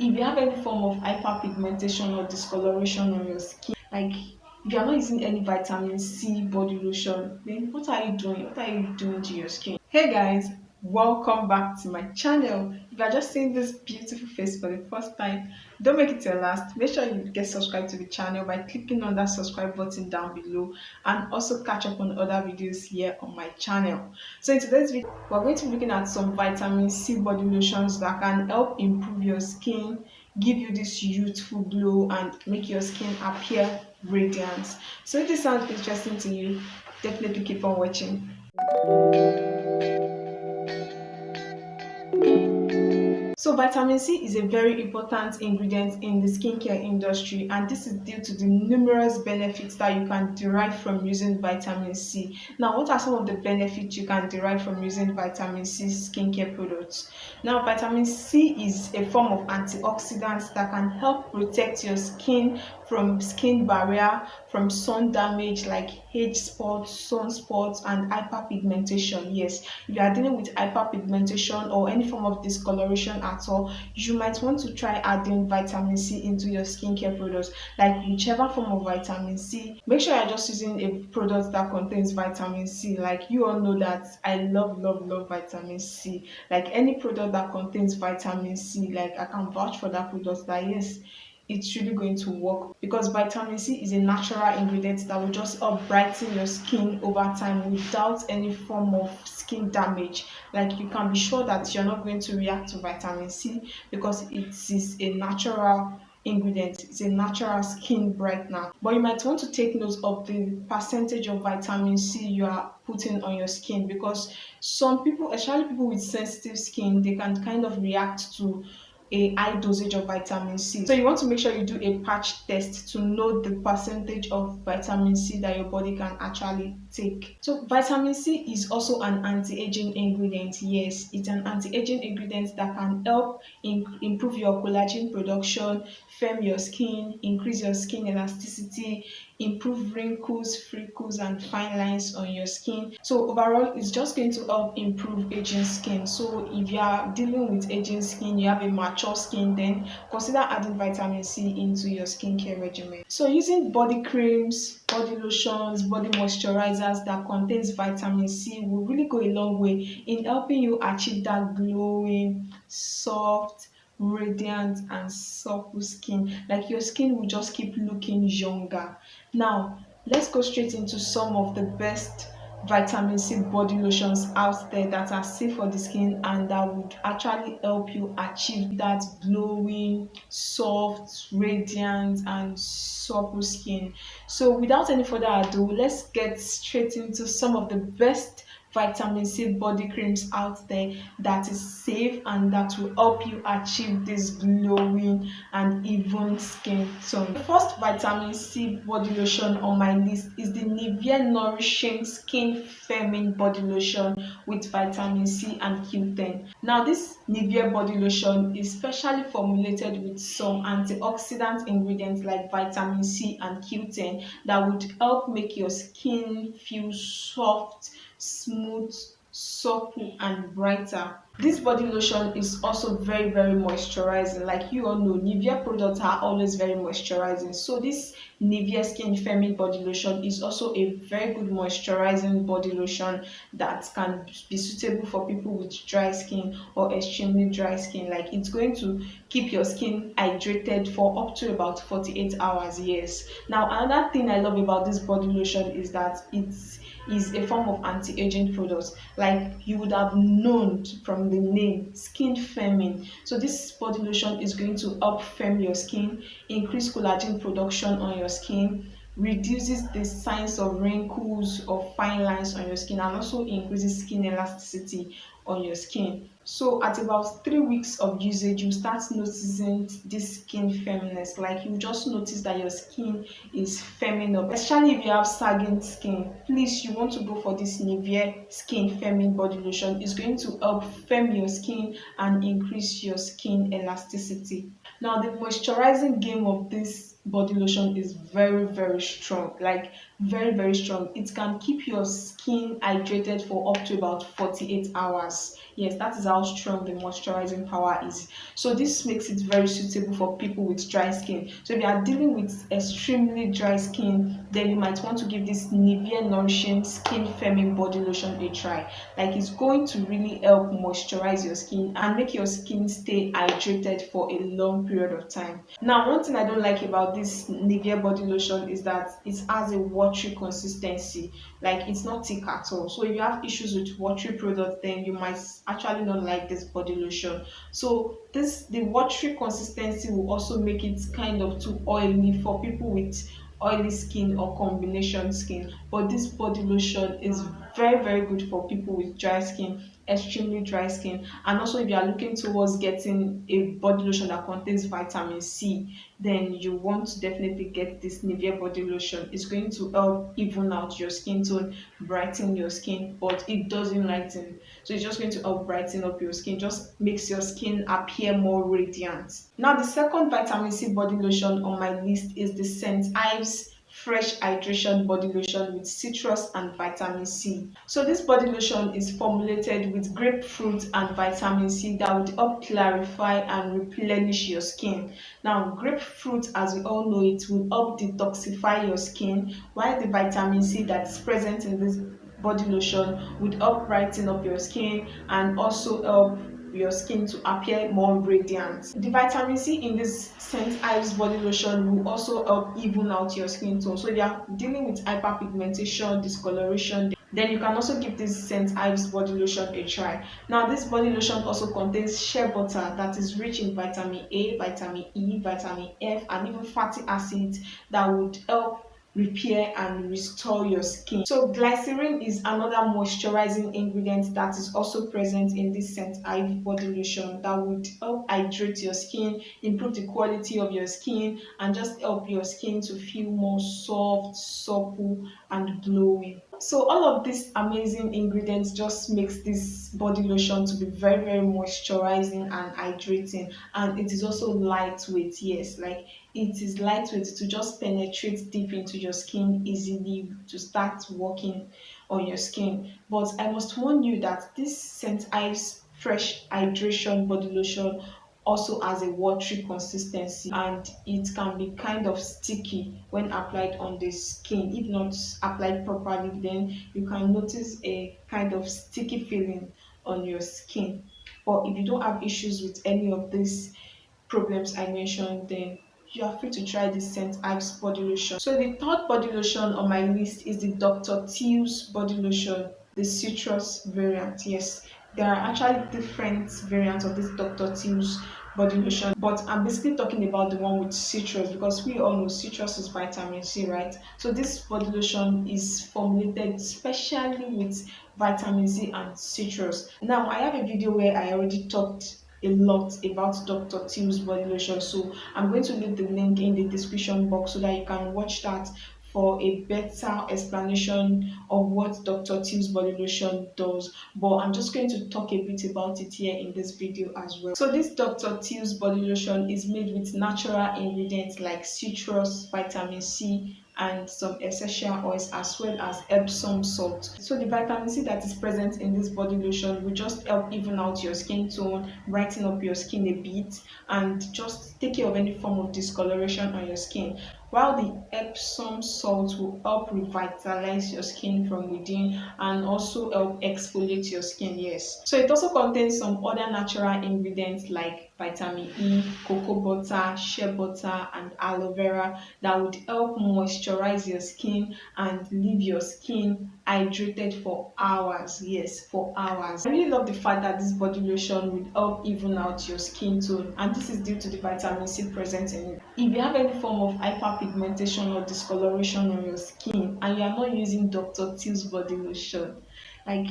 if you have any form of hyperpigmentation or discoloration on your skin, like if you are not using any vitamin C body lotion, then what are you doing? What are you doing to your skin? Hey guys, welcome back to my channel. If you are just seeing this beautiful face for the first time, don't make it your last. Make sure you get subscribed to the channel by clicking on that subscribe button down below, and also catch up on other videos here on my channel. So in today's video, we're going to be looking at some vitamin C body lotions that can help improve your skin, give you this youthful glow, and make your skin appear radiant. So if this sounds interesting to you, definitely keep on watching. So vitamin C is a very important ingredient in the skincare industry, and this is due to the numerous benefits that you can derive from using vitamin C. Now, what are some of the benefits you can derive from using vitamin C skincare products? Now, vitamin C is a form of antioxidant that can help protect your skin from skin barrier, from sun damage like age spots, sunspots, and hyperpigmentation. Yes, if you are dealing with hyperpigmentation or any form of discoloration at all, you might want to try adding vitamin C into your skincare products. Like whichever form of vitamin C, make sure you're just using a product that contains vitamin C. Like you all know that I love vitamin C. Like any product that contains vitamin C, like I can vouch for that product that yes, it's really going to work, because vitamin C is a natural ingredient that will just help brighten your skin over time without any form of skin damage. Like you can be sure that you're not going to react to vitamin C because it is a natural ingredient. It's a natural skin brightener. But you might want to take note of the percentage of vitamin C you are putting on your skin, because some people, especially people with sensitive skin, they can kind of react to a high dosage of vitamin C. So you want to make sure you do a patch test to know the percentage of vitamin C that your body can actually take. So vitamin C is also an anti-aging ingredient. Yes, it's an anti-aging ingredient that can help improve your collagen production, firm your skin, increase your skin elasticity, improve wrinkles, freckles, and fine lines on your skin. So overall, it's just going to help improve aging skin. So if you are dealing with aging skin, you have a mature skin, then consider adding vitamin C into your skincare regimen. So using body creams, body lotions, body moisturizers that contains vitamin C will really go a long way in helping you achieve that glowing, soft, radiant, and supple skin. Like your skin will just keep looking younger. Now let's go straight into some of the best vitamin C body lotions out there that are safe for the skin and that would actually help you achieve that glowing, soft, radiant, and supple skin. So without any further ado, let's get straight into some of the best vitamin C body creams out there that is safe and that will help you achieve this glowing and even skin tone. The first vitamin C body lotion on my list is the Nivea Nourishing Skin Firming Body Lotion with vitamin C and Q10. Now this Nivea body lotion is specially formulated with some antioxidant ingredients like vitamin C and Q10 that would help make your skin feel soft, smooth, supple, and brighter. This body lotion is also very moisturizing. Like you all know, Nivea products are always very moisturizing. So this Nivea Skin Firming Body Lotion is also a very good moisturizing body lotion that can be suitable for people with dry skin or extremely dry skin. Like it's going to keep your skin hydrated for up to about 48 hours. Yes. Now another thing I love about this body lotion is that it's a form of anti-aging product. Like you would have known from the name, skin firming. So this body lotion is going to help firm your skin, increase collagen production on your skin, reduces the signs of wrinkles or fine lines on your skin, and also increases skin elasticity on your skin. So at about 3 weeks of usage, you start noticing this skin firmness. Like you just notice that your skin is firming up, especially if you have sagging skin. Please, you want to go for this Nivea Skin Firming Body Lotion. It's going to help firm your skin and increase your skin elasticity. Now the moisturizing game of this body lotion is very strong. Like very strong. It can keep your skin hydrated for up to about 48 hours. Yes, that is how how strong the moisturizing power is. So this makes it very suitable for people with dry skin. So if you are dealing with extremely dry skin, then you might want to give this Nivea Nourishing Skin Firming Body Lotion a try. Like, it's going to really help moisturize your skin and make your skin stay hydrated for a long period of time. Now, one thing I don't like about this Nivea body lotion is that it has a watery consistency. Like, it's not thick at all. So if you have issues with watery products, then you might actually not like this body lotion. So the watery consistency will also make it kind of too oily for people with oily skin or combination skin. But this body lotion is very good for people with dry skin, extremely dry skin. And also, if you are looking towards getting a body lotion that contains vitamin C, then you want to definitely get this Nivea body lotion. It's going to help even out your skin tone, brighten your skin, but it doesn't lighten. So it's just going to help brighten up your skin, just makes your skin appear more radiant. Now, the second vitamin C body lotion on my list is the scent Ives Fresh Hydration Body Lotion with citrus and vitamin C. So this body lotion is formulated with grapefruit and vitamin C that would help clarify and replenish your skin. Now, grapefruit, as we all know, it will help detoxify your skin, while the vitamin C that is present in this body lotion would help brighten up your skin and also help your skin to appear more radiant. The vitamin C in this Scent Ives body lotion will also help even out your skin tone. So if you are dealing with hyperpigmentation, discoloration, then you can also give this Scent Ives body lotion a try. Now, this body lotion also contains shea butter that is rich in vitamin A, vitamin E, vitamin F, and even fatty acids that would help repair and restore your skin. So glycerin is another moisturizing ingredient that is also present in this Scent Ives body lotion that would help hydrate your skin, improve the quality of your skin, and just help your skin to feel more soft, supple, and glowing. So all of these amazing ingredients just makes this body lotion to be very moisturizing and hydrating, and it is also lightweight. Yes, like, it is lightweight to just penetrate deep into your skin easily to start working on your skin. But I must warn you that this Scent Ives Fresh Hydration body lotion also has a watery consistency, and it can be kind of sticky when applied on the skin. If not applied properly, then you can notice a kind of sticky feeling on your skin. But if you don't have issues with any of these problems I mentioned, then you are free to try this Scent Ives body lotion. So the third body lotion on my list is the Dr. Teals body lotion, the citrus variant. Yes, there are actually different variants of this Dr. Teals body lotion, but I'm basically talking about the one with citrus, because we all know citrus is vitamin C, right? So this body lotion is formulated specially with vitamin C and citrus. Now, I have a video where I already talked a lot about Dr. Teals body lotion, so I'm going to leave the link in the description box so that you can watch that for a better explanation of what Dr. Teals body lotion does. But I'm just going to talk a bit about it here in this video as well. So this Dr. Teals body lotion is made with natural ingredients like citrus, vitamin C, and some essential oils, as well as Epsom salt. So the vitamin C that is present in this body lotion will just help even out your skin tone, brighten up your skin a bit, and just take care of any form of discoloration on your skin, while the Epsom salt will help revitalize your skin from within and also help exfoliate your skin. Yes, so it also contains some other natural ingredients like vitamin E, cocoa butter, shea butter, and aloe vera that would help moisturize your skin and leave your skin hydrated for hours. Yes, for hours. I really love the fact that this body lotion would help even out your skin tone, and this is due to the vitamin C present in it. If you have any form of hyperpigmentation or discoloration on your skin and you are not using Dr. Teals body lotion, like,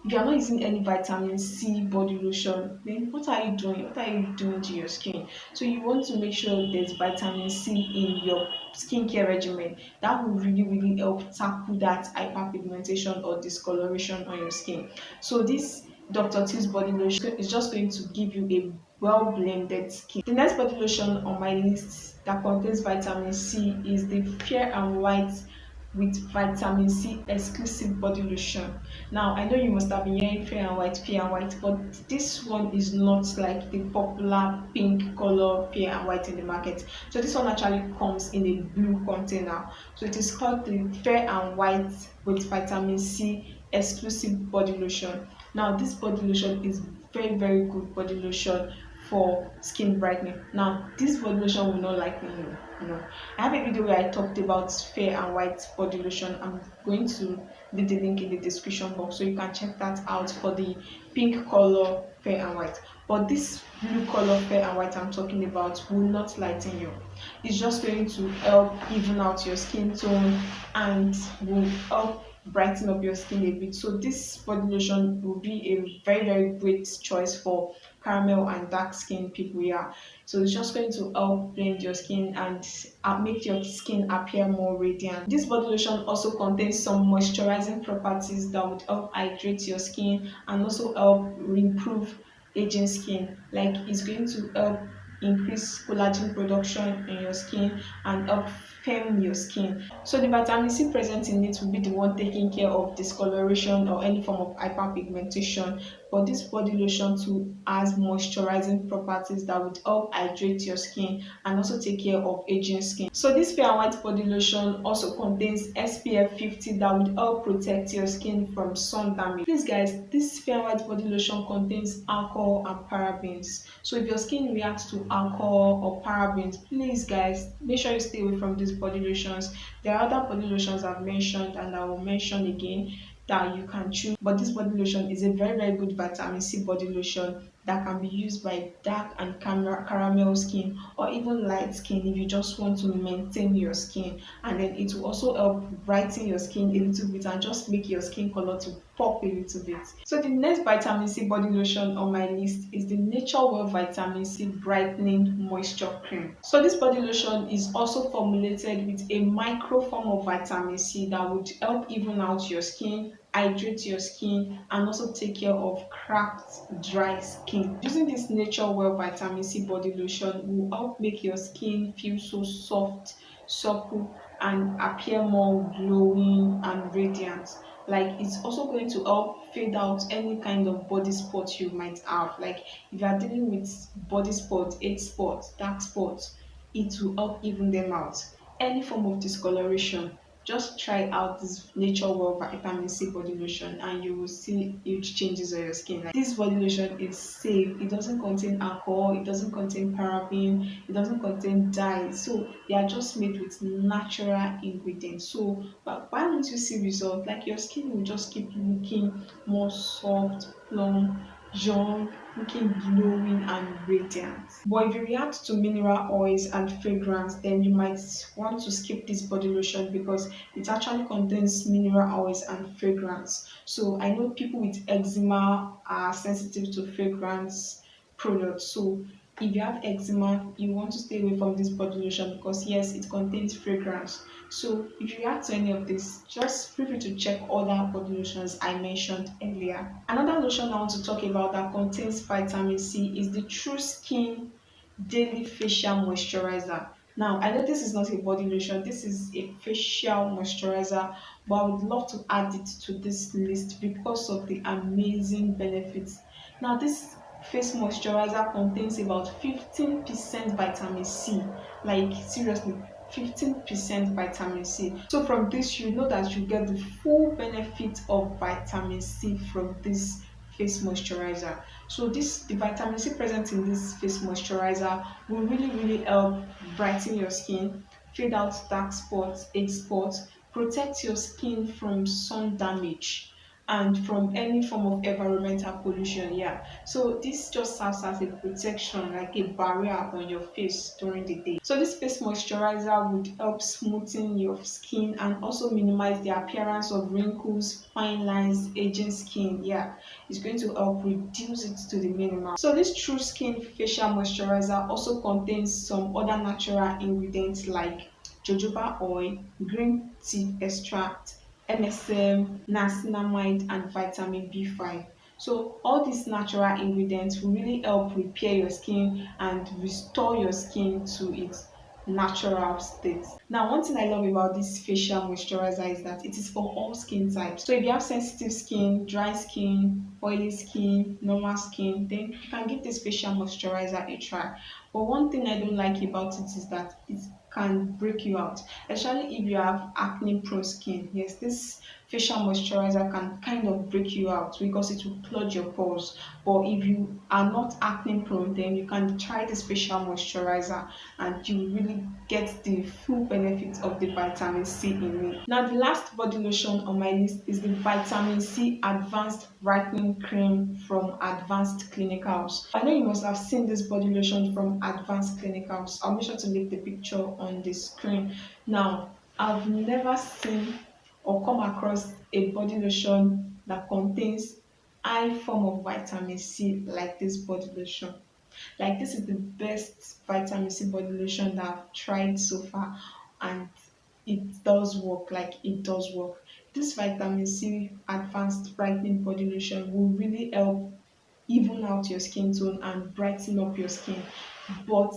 if you are not using any vitamin C body lotion, then what are you doing? What are you doing to your skin? So you want to make sure there's vitamin C in your skincare regimen. That will really help tackle that hyperpigmentation or discoloration on your skin. So this Dr. Teals body lotion is just going to give you a well blended skin. The next body lotion on my list that contains vitamin C is the Fair and White with vitamin C exclusive body lotion. Now I know you must have been hearing fair and white, but this one is not like the popular pink color fair and white in the market. So this one actually comes in a blue container. So it is called the fair and white with vitamin C exclusive body lotion. Now this body lotion is very good body lotion for skin brightening. Now this body lotion will not lighten you. I have a video where I talked about fair and white body lotion. I'm going to leave the link in the description box so you can check that out for the pink color fair and white. But this blue color fair and white I'm talking about will not lighten you. It's just going to help even out your skin tone and will help brighten up your skin a bit. So this body lotion will be a very great choice for caramel and dark skin people. Yeah, so it's just going to help blend your skin and make your skin appear more radiant. This body lotion also contains some moisturizing properties that would help hydrate your skin and also help improve aging skin. Like it's going to help increase collagen production in your skin and help firm your skin. So the vitamin C present in it will be the one taking care of discoloration or any form of hyperpigmentation. But this body lotion too has moisturizing properties that would help hydrate your skin and also take care of aging skin. So this fair and white body lotion also contains SPF 50 that would help protect your skin from sun damage. Please guys, this fair and white body lotion contains alcohol and parabens. So if your skin reacts to alcohol or parabens, please guys, make sure you stay away from these body lotions. There are other body lotions I've mentioned and I will mention again that you can choose, but this body lotion is a very good vitamin C body lotion that can be used by dark and caramel skin or even light skin if you just want to maintain your skin, and then it will also help brighten your skin a little bit and just make your skin color to pop a little bit. So the next vitamin C body lotion on my list is the Naturewell Vitamin C brightening moisture cream. So this body lotion is also formulated with a micro form of vitamin C that would help even out your skin, hydrate your skin, and also take care of cracked, dry skin. Using this Naturewell Vitamin C body lotion will help make your skin feel so soft, supple, and appear more glowing and radiant. Like it's also going to help fade out any kind of body spots you might have. Like if you are dealing with body spots, age spots, dark spots, it will help even them out. Any form of discoloration, just try out this Naturewell Vitamin C body lotion and you will see huge changes on your skin. Like, this body lotion is safe. It doesn't contain alcohol, it doesn't contain paraben, it doesn't contain dyes. So they are just made with natural ingredients. So but why don't you see results? Like your skin will just keep looking more soft, plump, young, looking glowing and radiant. But if you react to mineral oils and fragrance, then you might want to skip this body lotion because it actually contains mineral oils and fragrance. So I know people with eczema are sensitive to fragrance products. So if you have eczema, you want to stay away from this body lotion because yes, it contains fragrance. So if you react to any of this, just feel free to check other body lotions I mentioned earlier. Another lotion I want to talk about that contains vitamin C is the Truskin Daily Facial Moisturizer. Now, I know this is not a body lotion, this is a facial moisturizer, but I would love to add it to this list because of the amazing benefits. Now, this face moisturizer contains about 15% vitamin C. Like, seriously, 15% vitamin C. So from this, you know that you get the full benefit of vitamin C from this face moisturizer. So the vitamin C present in this face moisturizer will really help brighten your skin, fade out dark spots, age spots, protect your skin from sun damage and from any form of environmental pollution. Yeah, so this just serves as a protection, like a barrier on your face during the day. So this face moisturizer would help smoothen your skin and also minimize the appearance of wrinkles, fine lines, aging skin. Yeah, it's going to help reduce it to the minimum. So this True Skin facial moisturizer also contains some other natural ingredients like jojoba oil, green tea extract, MSM, niacinamide, and vitamin B5. So all these natural ingredients will really help repair your skin and restore your skin to its natural state. Now, one thing I love about this facial moisturizer is that it is for all skin types. So if you have sensitive skin, dry skin, oily skin, normal skin, then you can give this facial moisturizer a try. But one thing I don't like about it is that it can break you out, especially if you have acne prone skin. Yes, this facial moisturizer can kind of break you out because it will clog your pores. But if you are not acne prone, then you can try this facial moisturizer and you will really get the full benefits of the vitamin C in it. Now, the last body lotion on my list is the Vitamin C Advanced Brightening Cream from Advanced Clinicals. I know you must have seen this body lotion from Advanced Clinicals. I'll make sure to leave the picture on the screen. Now, I've never seen or come across a body lotion that contains high form of vitamin C like this body lotion. Like, this is the best vitamin C body lotion that I've tried so far, and it does work. Like, it does work. This vitamin C advanced brightening body lotion will really help even out your skin tone and brighten up your skin, but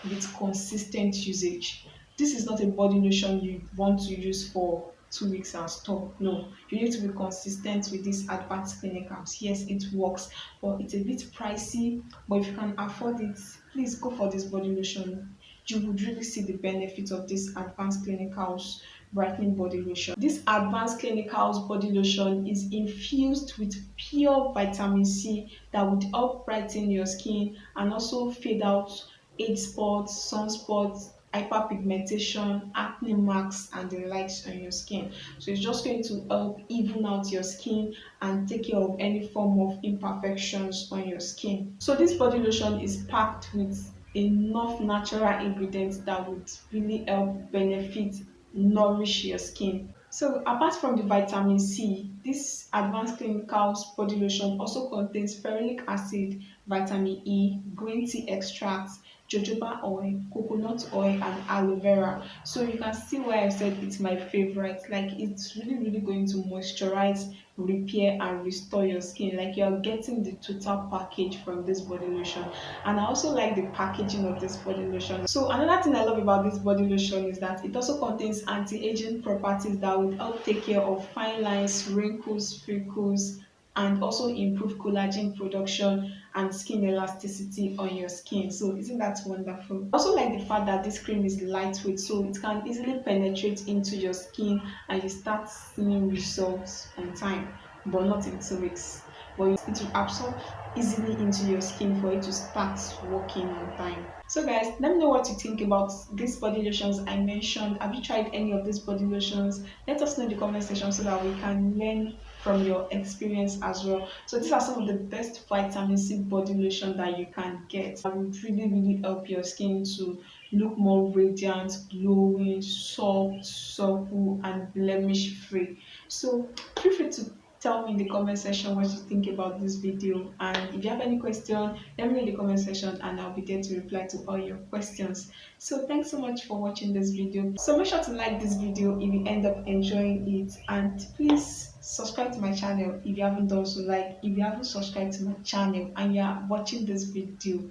with consistent usage. This is not a body lotion you want to use for 2 weeks and stop. No, you need to be consistent with these advanced clinicals. Yes, it works, but it's a bit pricey. But if you can afford it, please go for this body lotion. You would really see the benefits of this advanced clinicals brightening body lotion. This advanced clinicals body lotion is infused with pure vitamin C that would help brighten your skin and also fade out age spots, sunspots, hyperpigmentation, acne marks, and the likes on your skin. So it's just going to help even out your skin and take care of any form of imperfections on your skin. So this body lotion is packed with enough natural ingredients that would really help benefit, nourish your skin. So apart from the vitamin C, this advanced clinicals body lotion also contains ferulic acid, vitamin E, green tea extracts, jojoba oil, coconut oil, and aloe vera. So you can see why I said it's my favorite. Like, it's really going to moisturize, repair, and restore your skin. Like, you're getting the total package from this body lotion. And I also like the packaging of this body lotion. So another thing I love about this body lotion is that it also contains anti-aging properties that would help take care of fine lines, wrinkles, freckles, and also improve collagen production and skin elasticity on your skin. So isn't that wonderful? I also like the fact that this cream is lightweight, so it can easily penetrate into your skin and you start seeing results on time, but not in 2 weeks. But it will absorb easily into your skin for it to start working on time. So guys, let me know what you think about these body lotions I mentioned. Have you tried any of these body lotions? Let us know in the comment section so that we can learn from your experience as well. So these are some of the best vitamin C body lotion that you can get. That will really help your skin to look more radiant, glowing, soft, supple, and blemish free. So feel free to tell me in the comment section what you think about this video, and if you have any question, let me know in the comment section and I'll be there to reply to all your questions. So thanks so much for watching this video. So make sure to like this video if you end up enjoying it, and please subscribe to my channel if you haven't done so. Like, if you haven't subscribed to my channel and you're watching this video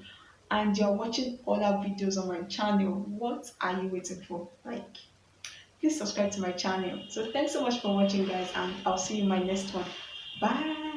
and you're watching other videos on my channel, what are you waiting for? Like, please subscribe to my channel. So thanks so much for watching, guys, and I'll see you in my next one. Bye.